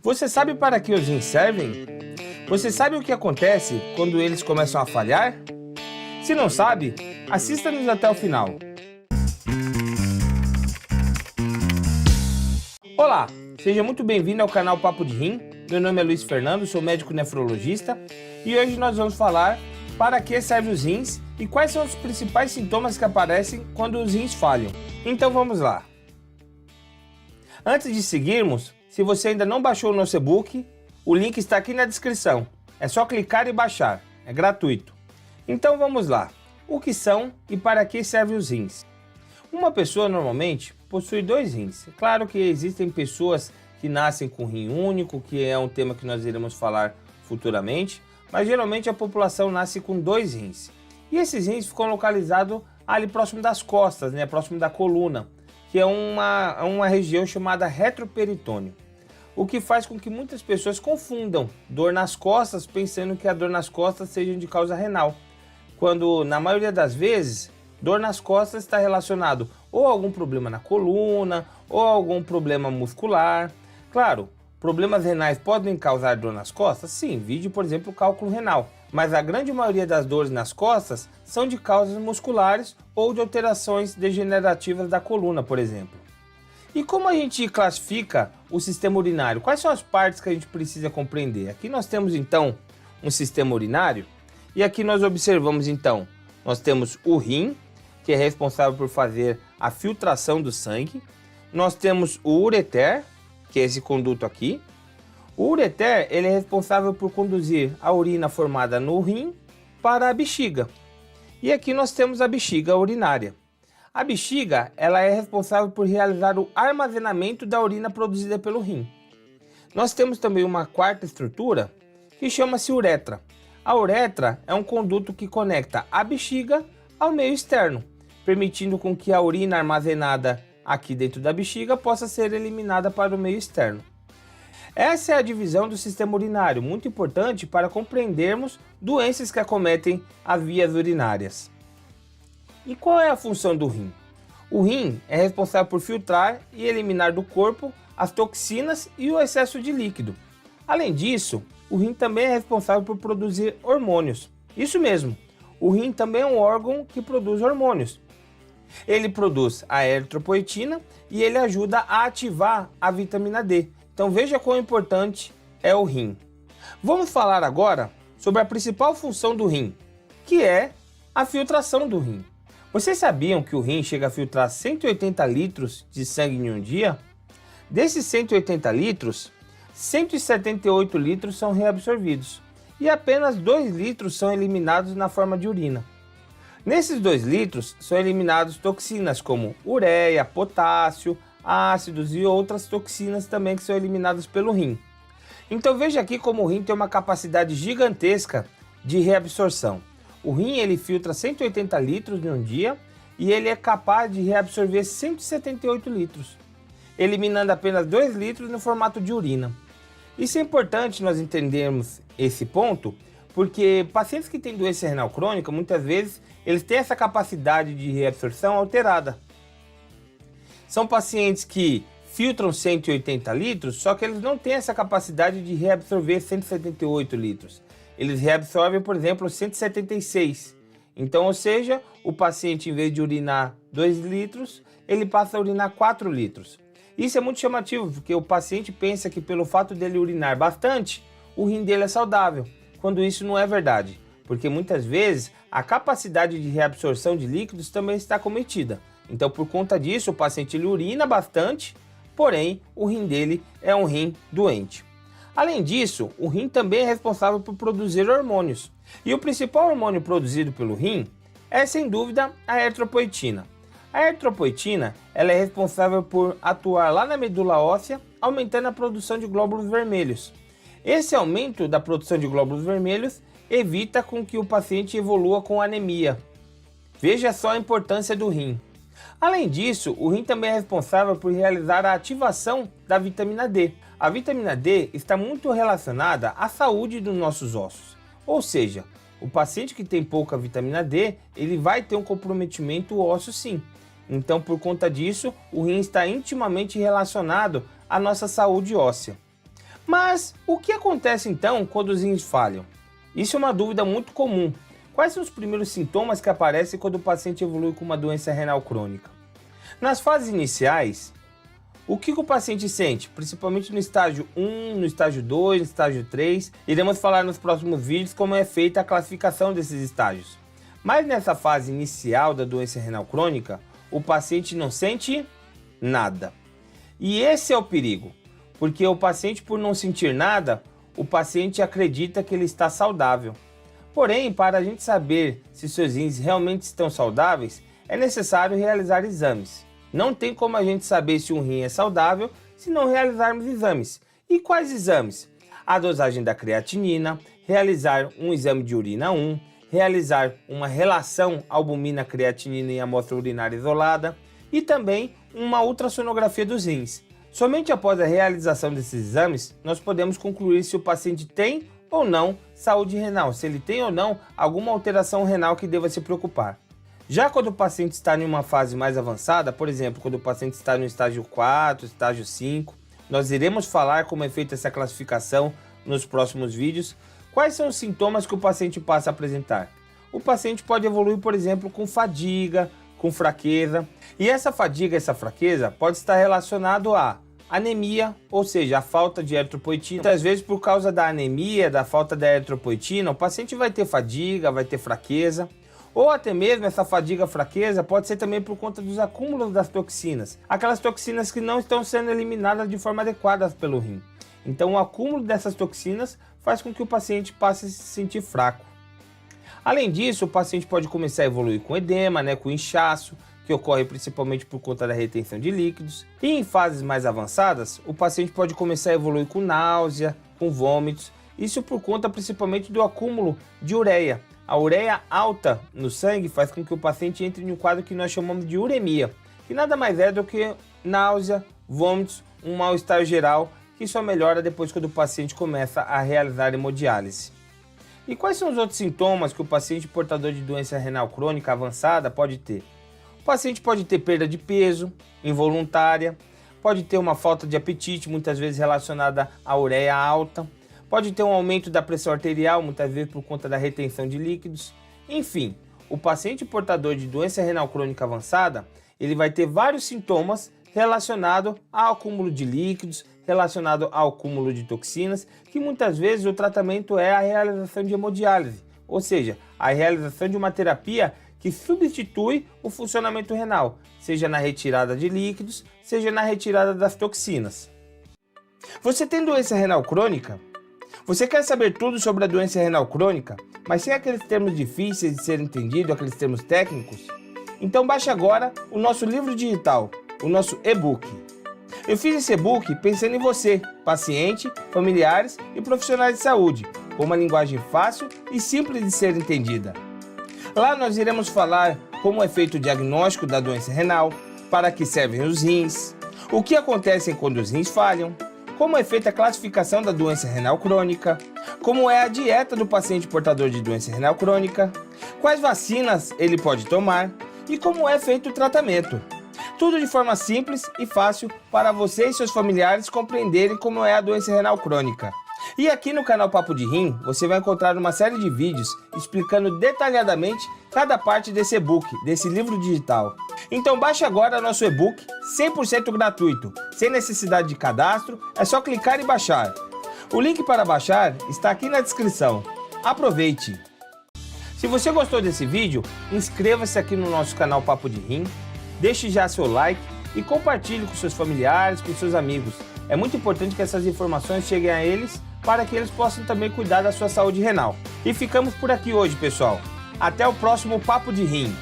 Você sabe para que os rins servem? Você sabe o que acontece quando eles começam a falhar? Se não sabe, assista-nos até o final. Olá, seja muito bem-vindo ao canal Papo de Rim. Meu nome é Luiz Fernando, sou médico nefrologista e hoje nós vamos falar para que servem os rins e quais são os principais sintomas que aparecem quando os rins falham. Então vamos lá. Antes de seguirmos, se você ainda não baixou o nosso e-book, o link está aqui na descrição. É só clicar e baixar, é gratuito. Então vamos lá. O que são e para que servem os rins? Uma pessoa normalmente possui dois rins. É claro que existem pessoas que nascem com rim único, que é um tema que nós iremos falar futuramente, mas geralmente a população nasce com dois rins. E esses rins ficam localizados ali próximo das costas, próximo da coluna, que é uma região chamada retroperitônio. O que faz com que muitas pessoas confundam dor nas costas, pensando que a dor nas costas seja de causa renal, quando na maioria das vezes dor nas costas está relacionado ou a algum problema na coluna ou a algum problema muscular. Claro, problemas renais podem causar dor nas costas? Sim, vide por exemplo o cálculo renal, mas a grande maioria das dores nas costas são de causas musculares ou de alterações degenerativas da coluna, por exemplo. E como a gente classifica o sistema urinário? Quais são as partes que a gente precisa compreender? Aqui nós temos então um sistema urinário e aqui nós observamos então, nós temos o rim, que é responsável por fazer a filtração do sangue. Nós temos o ureter, que é esse conduto aqui. O ureter ele é responsável por conduzir a urina formada no rim para a bexiga. E aqui nós temos a bexiga urinária. A bexiga ela é responsável por realizar o armazenamento da urina produzida pelo rim. Nós temos também uma quarta estrutura que chama-se uretra. A uretra é um conduto que conecta a bexiga ao meio externo, permitindo com que a urina armazenada aqui dentro da bexiga possa ser eliminada para o meio externo. Essa é a divisão do sistema urinário, muito importante para compreendermos doenças que acometem as vias urinárias. E qual é a função do rim? O rim é responsável por filtrar e eliminar do corpo as toxinas e o excesso de líquido. Além disso, o rim também é responsável por produzir hormônios. Isso mesmo, o rim também é um órgão que produz hormônios. Ele produz a eritropoetina e ele ajuda a ativar a vitamina D. Então veja quão importante é o rim. Vamos falar agora sobre a principal função do rim, que é a filtração do rim. Vocês sabiam que o rim chega a filtrar 180 litros de sangue em um dia? Desses 180 litros, 178 litros são reabsorvidos e apenas 2 litros são eliminados na forma de urina. Nesses 2 litros são eliminados toxinas como ureia, potássio, ácidos e outras toxinas também que são eliminadas pelo rim. Então veja aqui como o rim tem uma capacidade gigantesca de reabsorção. O rim ele filtra 180 litros em um dia e ele é capaz de reabsorver 178 litros, eliminando apenas 2 litros no formato de urina. Isso é importante nós entendermos esse ponto, porque pacientes que têm doença renal crônica, muitas vezes, eles têm essa capacidade de reabsorção alterada. São pacientes que filtram 180 litros, só que eles não têm essa capacidade de reabsorver 178 litros. Eles reabsorvem, por exemplo, 176. Então, ou seja, o paciente, em vez de urinar 2 litros, ele passa a urinar 4 litros. Isso é muito chamativo, porque o paciente pensa que pelo fato dele urinar bastante, o rim dele é saudável, quando isso não é verdade, porque muitas vezes a capacidade de reabsorção de líquidos também está cometida. Então, por conta disso, o paciente ele urina bastante, porém, o rim dele é um rim doente. Além disso, o rim também é responsável por produzir hormônios. E o principal hormônio produzido pelo rim é, sem dúvida, a eritropoetina. A eritropoetina ela é responsável por atuar lá na medula óssea, aumentando a produção de glóbulos vermelhos. Esse aumento da produção de glóbulos vermelhos evita com que o paciente evolua com anemia. Veja só a importância do rim. Além disso, o rim também é responsável por realizar a ativação da vitamina D. A vitamina D está muito relacionada à saúde dos nossos ossos. Ou seja, o paciente que tem pouca vitamina D, ele vai ter um comprometimento ósseo sim. Então, por conta disso, o rim está intimamente relacionado à nossa saúde óssea. Mas o que acontece então quando os rins falham? Isso é uma dúvida muito comum. Quais são os primeiros sintomas que aparecem quando o paciente evolui com uma doença renal crônica? Nas fases iniciais, o que o paciente sente? Principalmente no estágio 1, no estágio 2, no estágio 3. Iremos falar nos próximos vídeos como é feita a classificação desses estágios. Mas nessa fase inicial da doença renal crônica, o paciente não sente nada. E esse é o perigo, porque o paciente, por não sentir nada, o paciente acredita que ele está saudável. Porém, para a gente saber se seus rins realmente estão saudáveis, é necessário realizar exames. Não tem como a gente saber se um rim é saudável se não realizarmos exames. E quais exames? A dosagem da creatinina, realizar um exame de urina 1, realizar uma relação albumina-creatinina em amostra urinária isolada e também uma ultrassonografia dos rins. Somente após a realização desses exames, nós podemos concluir se o paciente tem ou não saúde renal, se ele tem ou não alguma alteração renal que deva se preocupar. Já quando o paciente está em uma fase mais avançada, por exemplo, quando o paciente está no estágio 4, estágio 5, nós iremos falar como é feita essa classificação nos próximos vídeos. Quais são os sintomas que o paciente passa a apresentar? O paciente pode evoluir, por exemplo, com fadiga, com fraqueza. E essa fadiga, essa fraqueza pode estar relacionado a anemia, ou seja, a falta de eritropoetina. Muitas vezes, por causa da anemia, da falta da eritropoetina, o paciente vai ter fadiga, vai ter fraqueza. Ou até mesmo essa fadiga, fraqueza, pode ser também por conta dos acúmulos das toxinas. Aquelas toxinas que não estão sendo eliminadas de forma adequada pelo rim. Então o acúmulo dessas toxinas faz com que o paciente passe a se sentir fraco. Além disso, o paciente pode começar a evoluir com edema, com inchaço, que ocorre principalmente por conta da retenção de líquidos. E em fases mais avançadas, o paciente pode começar a evoluir com náusea, com vômitos. Isso por conta principalmente do acúmulo de ureia. A ureia alta no sangue faz com que o paciente entre em um quadro que nós chamamos de uremia, que nada mais é do que náusea, vômitos, um mal-estar geral, que só melhora depois quando o paciente começa a realizar hemodiálise. E quais são os outros sintomas que o paciente portador de doença renal crônica avançada pode ter? O paciente pode ter perda de peso involuntária, pode ter uma falta de apetite, muitas vezes relacionada à ureia alta, pode ter um aumento da pressão arterial, muitas vezes por conta da retenção de líquidos. Enfim, o paciente portador de doença renal crônica avançada, ele vai ter vários sintomas relacionados ao acúmulo de líquidos, relacionado ao acúmulo de toxinas, que muitas vezes o tratamento é a realização de hemodiálise, ou seja, a realização de uma terapia que substitui o funcionamento renal, seja na retirada de líquidos, seja na retirada das toxinas. Você tem doença renal crônica? Você quer saber tudo sobre a doença renal crônica, mas sem aqueles termos difíceis de ser entendido, aqueles termos técnicos? Então baixe agora o nosso livro digital, o nosso e-book. Eu fiz esse e-book pensando em você, paciente, familiares e profissionais de saúde, com uma linguagem fácil e simples de ser entendida. Lá nós iremos falar como é feito o diagnóstico da doença renal, para que servem os rins, o que acontece quando os rins falham, como é feita a classificação da doença renal crônica, como é a dieta do paciente portador de doença renal crônica, quais vacinas ele pode tomar e como é feito o tratamento. Tudo de forma simples e fácil para você e seus familiares compreenderem como é a doença renal crônica. E aqui no canal Papo de Rim, você vai encontrar uma série de vídeos explicando detalhadamente cada parte desse e-book, desse livro digital. Então baixe agora nosso e-book 100% gratuito, sem necessidade de cadastro, é só clicar e baixar. O link para baixar está aqui na descrição. Aproveite! Se você gostou desse vídeo, inscreva-se aqui no nosso canal Papo de Rim, deixe já seu like e compartilhe com seus familiares, com seus amigos. É muito importante que essas informações cheguem a eles para que eles possam também cuidar da sua saúde renal. E ficamos por aqui hoje, pessoal. Até o próximo Papo de Rim.